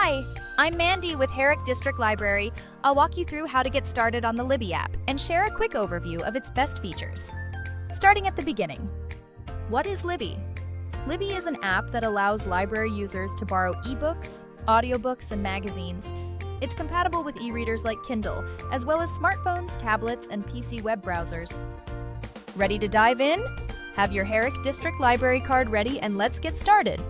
Hi, I'm Mandy with Herrick District Library. I'll walk you through how to get started on the Libby app and share a quick overview of its best features. Starting at the beginning. What is Libby? Libby is an app that allows library users to borrow eBooks, audiobooks, and magazines. It's compatible with e-readers like Kindle, as well as smartphones, tablets, and PC web browsers. Ready to dive in? Have your Herrick District Library card ready and let's get started.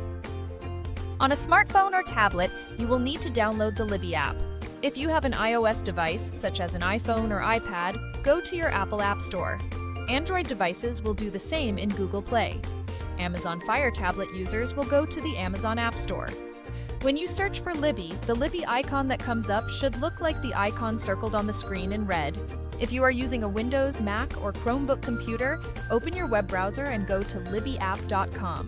On a smartphone or tablet, you will need to download the Libby app. If you have an iOS device, such as an iPhone or iPad, go to your Apple App Store. Android devices will do the same in Google Play. Amazon Fire tablet users will go to the Amazon App Store. When you search for Libby, the Libby icon that comes up should look like the icon circled on the screen in red. If you are using a Windows, Mac, or Chromebook computer, open your web browser and go to libbyapp.com.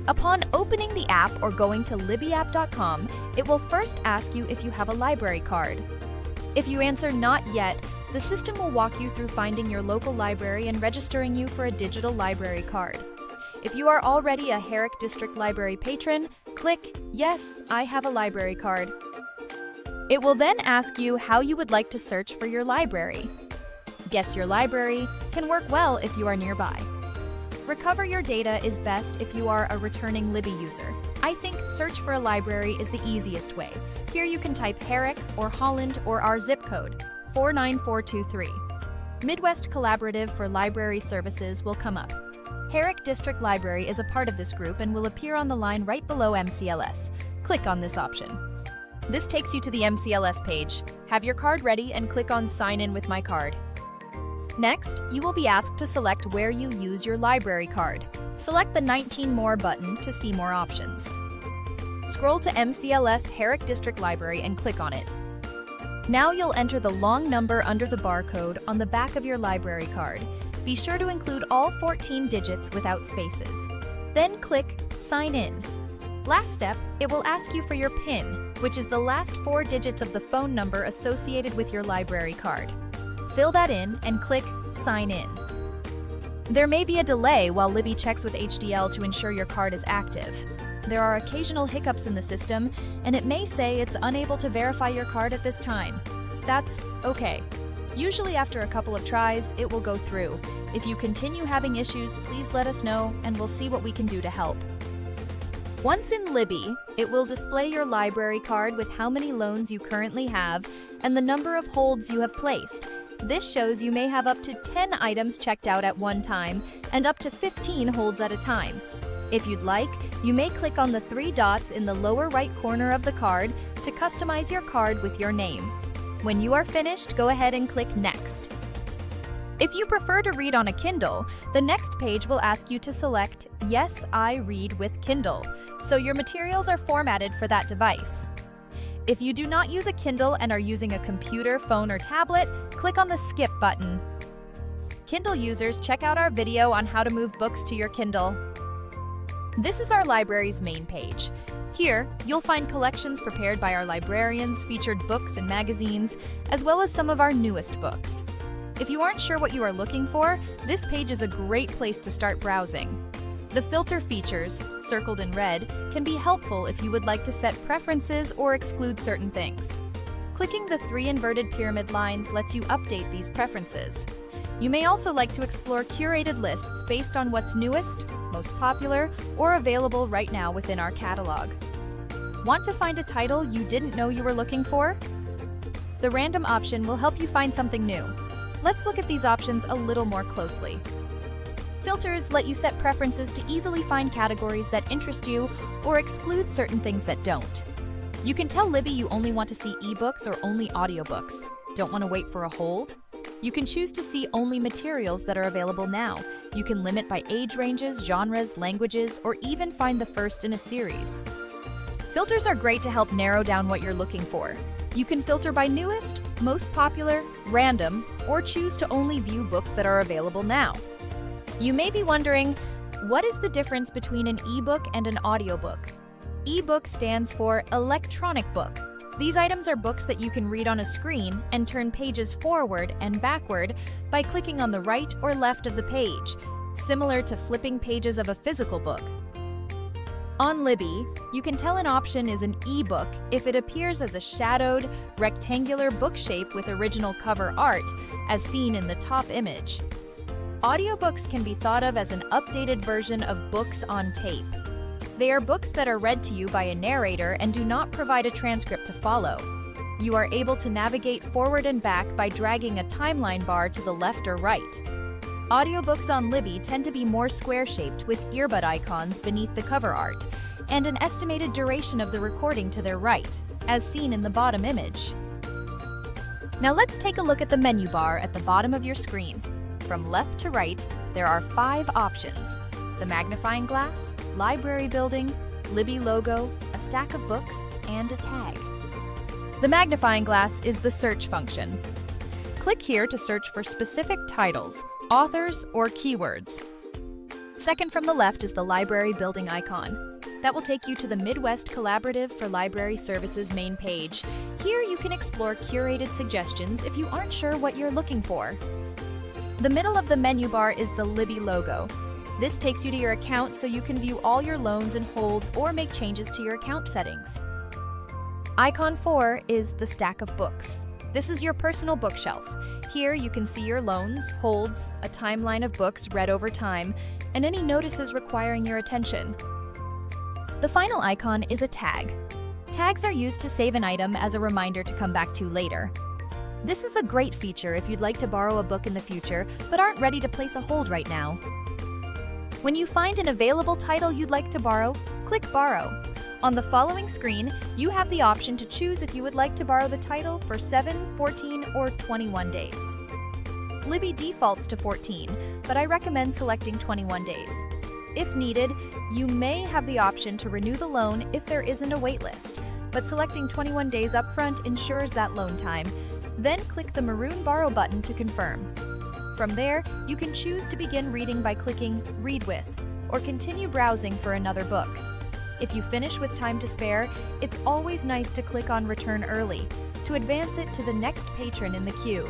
Upon opening the app or going to libbyapp.com, it will first ask you if you have a library card. If you answer not yet, the system will walk you through finding your local library and registering you for a digital library card. If you are already a Herrick District Library patron, click Yes, I have a library card. It will then ask you how you would like to search for your library. Guess Your Library can work well if you are nearby. Recover your data is best if you are a returning Libby user. I think search for a library is the easiest way. Here you can type Herrick or Holland or our zip code, 49423. Midwest Collaborative for Library Services will come up. Herrick District Library is a part of this group and will appear on the line right below MCLS. Click on this option. This takes you to the MCLS page. Have your card ready and click on Sign in with my card. Next, you will be asked to select where you use your library card. Select the 19 More button to see more options. Scroll to MCLS Herrick District Library and click on it. Now you'll enter the long number under the barcode on the back of your library card. Be sure to include all 14 digits without spaces. Then click Sign in. Last step, it will ask you for your PIN, which is the last 4 digits of the phone number associated with your library card. Fill that in and click Sign in. There may be a delay while Libby checks with HDL to ensure your card is active. There are occasional hiccups in the system, and it may say it's unable to verify your card at this time. That's okay. Usually after a couple of tries, it will go through. If you continue having issues, please let us know and we'll see what we can do to help. Once in Libby, it will display your library card with how many loans you currently have and the number of holds you have placed. This shows you may have up to 10 items checked out at one time and up to 15 holds at a time. If you'd like, you may click on the 3 dots in the lower right corner of the card to customize your card with your name. When you are finished, go ahead and click Next. If you prefer to read on a Kindle, the next page will ask you to select Yes, I read with Kindle, so your materials are formatted for that device. If you do not use a Kindle and are using a computer, phone, or tablet, click on the Skip button. Kindle users, check out our video on how to move books to your Kindle. This is our library's main page. Here, you'll find collections prepared by our librarians, featured books and magazines, as well as some of our newest books. If you aren't sure what you are looking for, this page is a great place to start browsing. The filter features, circled in red, can be helpful if you would like to set preferences or exclude certain things. Clicking the 3 inverted pyramid lines lets you update these preferences. You may also like to explore curated lists based on what's newest, most popular, or available right now within our catalog. Want to find a title you didn't know you were looking for? The random option will help you find something new. Let's look at these options a little more closely. Filters let you set preferences to easily find categories that interest you or exclude certain things that don't. You can tell Libby you only want to see ebooks or only audiobooks. Don't want to wait for a hold? You can choose to see only materials that are available now. You can limit by age ranges, genres, languages, or even find the first in a series. Filters are great to help narrow down what you're looking for. You can filter by newest, most popular, random, or choose to only view books that are available now. You may be wondering, what is the difference between an ebook and an audiobook? Ebook stands for electronic book. These items are books that you can read on a screen and turn pages forward and backward by clicking on the right or left of the page, similar to flipping pages of a physical book. On Libby, you can tell an option is an ebook if it appears as a shadowed, rectangular book shape with original cover art, as seen in the top image. Audiobooks can be thought of as an updated version of books on tape. They are books that are read to you by a narrator and do not provide a transcript to follow. You are able to navigate forward and back by dragging a timeline bar to the left or right. Audiobooks on Libby tend to be more square-shaped with earbud icons beneath the cover art, and an estimated duration of the recording to their right, as seen in the bottom image. Now let's take a look at the menu bar at the bottom of your screen. From left to right, there are 5 options: the magnifying glass, library building, Libby logo, a stack of books, and a tag. The magnifying glass is the search function. Click here to search for specific titles, authors, or keywords. Second from the left is the library building icon. That will take you to the Midwest Collaborative for Library Services main page. Here you can explore curated suggestions if you aren't sure what you're looking for. The middle of the menu bar is the Libby logo. This takes you to your account so you can view all your loans and holds or make changes to your account settings. Icon 4 is the stack of books. This is your personal bookshelf. Here you can see your loans, holds, a timeline of books read over time, and any notices requiring your attention. The final icon is a tag. Tags are used to save an item as a reminder to come back to later. This is a great feature if you'd like to borrow a book in the future but aren't ready to place a hold right now. When you find an available title you'd like to borrow, click Borrow. On the following screen, you have the option to choose if you would like to borrow the title for 7, 14, or 21 days. Libby defaults to 14, but I recommend selecting 21 days. If needed, you may have the option to renew the loan if there isn't a waitlist, but selecting 21 days upfront ensures that loan time. Then click the maroon Borrow button to confirm. From there, you can choose to begin reading by clicking Read With, or continue browsing for another book. If you finish with time to spare, it's always nice to click on Return Early to advance it to the next patron in the queue.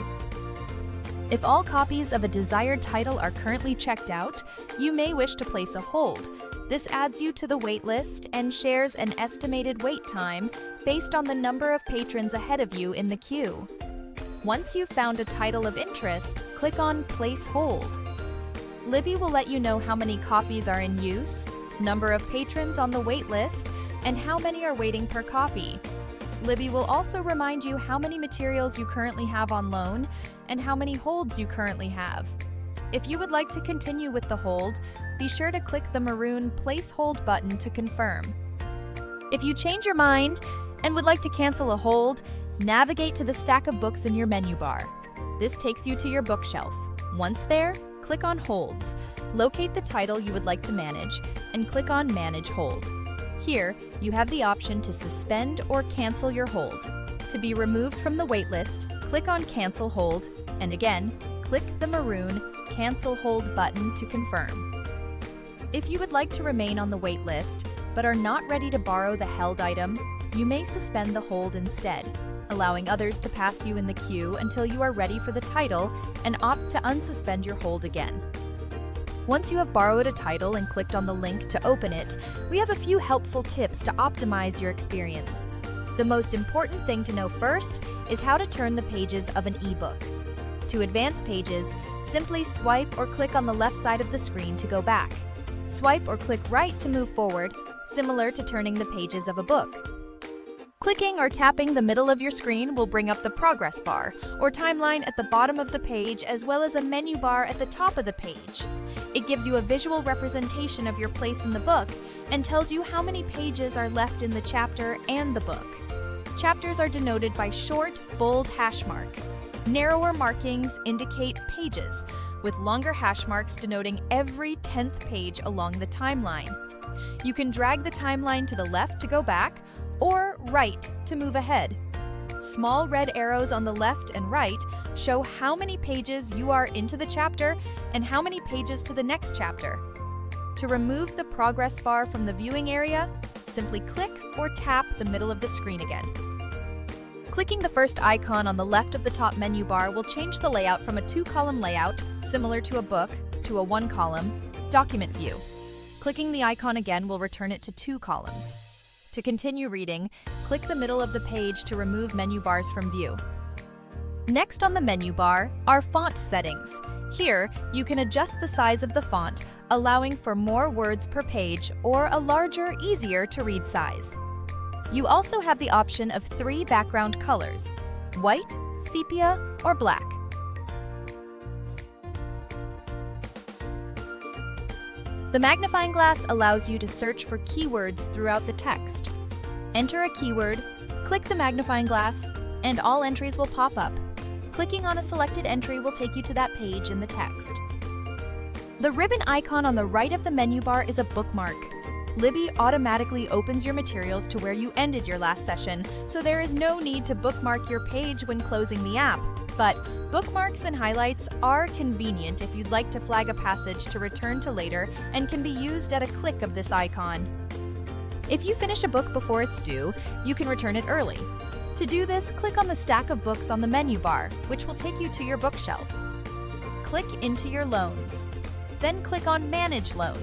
If all copies of a desired title are currently checked out, you may wish to place a hold. This adds you to the wait list and shares an estimated wait time based on the number of patrons ahead of you in the queue. Once you've found a title of interest, click on Place Hold. Libby will let you know how many copies are in use, number of patrons on the wait list, and how many are waiting per copy. Libby will also remind you how many materials you currently have on loan and how many holds you currently have. If you would like to continue with the hold, be sure to click the maroon Place Hold button to confirm. If you change your mind and would like to cancel a hold, navigate to the stack of books in your menu bar. This takes you to your bookshelf. Once there, click on Holds, locate the title you would like to manage, and click on Manage Hold. Here, you have the option to suspend or cancel your hold. To be removed from the waitlist, click on Cancel Hold, and again, click the maroon Cancel Hold button to confirm. If you would like to remain on the waitlist, but are not ready to borrow the held item, you may suspend the hold instead, allowing others to pass you in the queue until you are ready for the title and opt to unsuspend your hold again. Once you have borrowed a title and clicked on the link to open it, we have a few helpful tips to optimize your experience. The most important thing to know first is how to turn the pages of an ebook. To advance pages, simply swipe or click on the left side of the screen to go back. Swipe or click right to move forward, similar to turning the pages of a book. Clicking or tapping the middle of your screen will bring up the progress bar, or timeline at the bottom of the page, as well as a menu bar at the top of the page. It gives you a visual representation of your place in the book and tells you how many pages are left in the chapter and the book. Chapters are denoted by short, bold hash marks. Narrower markings indicate pages, with longer hash marks denoting every 10th page along the timeline. You can drag the timeline to the left to go back, or right to move ahead. Small red arrows on the left and right show how many pages you are into the chapter and how many pages to the next chapter. To remove the progress bar from the viewing area, simply click or tap the middle of the screen again. Clicking the first icon on the left of the top menu bar will change the layout from a 2-column layout, similar to a book, to a 1-column document view. Clicking the icon again will return it to 2 columns. To continue reading, click the middle of the page to remove menu bars from view. Next on the menu bar are font settings. Here, you can adjust the size of the font, allowing for more words per page or a larger, easier to read size. You also have the option of 3 background colors: white, sepia, or black. The magnifying glass allows you to search for keywords throughout the text. Enter a keyword, click the magnifying glass, and all entries will pop up. Clicking on a selected entry will take you to that page in the text. The ribbon icon on the right of the menu bar is a bookmark. Libby automatically opens your materials to where you ended your last session, so there is no need to bookmark your page when closing the app. But bookmarks and highlights are convenient if you'd like to flag a passage to return to later and can be used at a click of this icon. If you finish a book before it's due, you can return it early. To do this, click on the stack of books on the menu bar, which will take you to your bookshelf. Click into your loans. Then click on Manage Loan.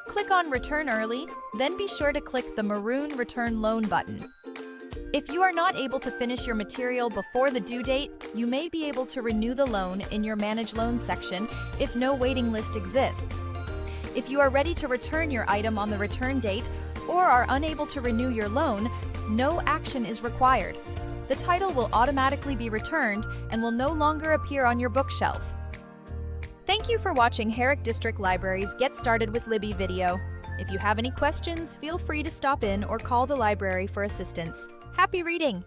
Click on Return Early, then be sure to click the maroon Return Loan button. If you are not able to finish your material before the due date, you may be able to renew the loan in your Manage Loan section if no waiting list exists. If you are ready to return your item on the return date or are unable to renew your loan, no action is required. The title will automatically be returned and will no longer appear on your bookshelf. Thank you for watching Herrick District Library's Get Started with Libby video. If you have any questions, feel free to stop in or call the library for assistance. Happy reading!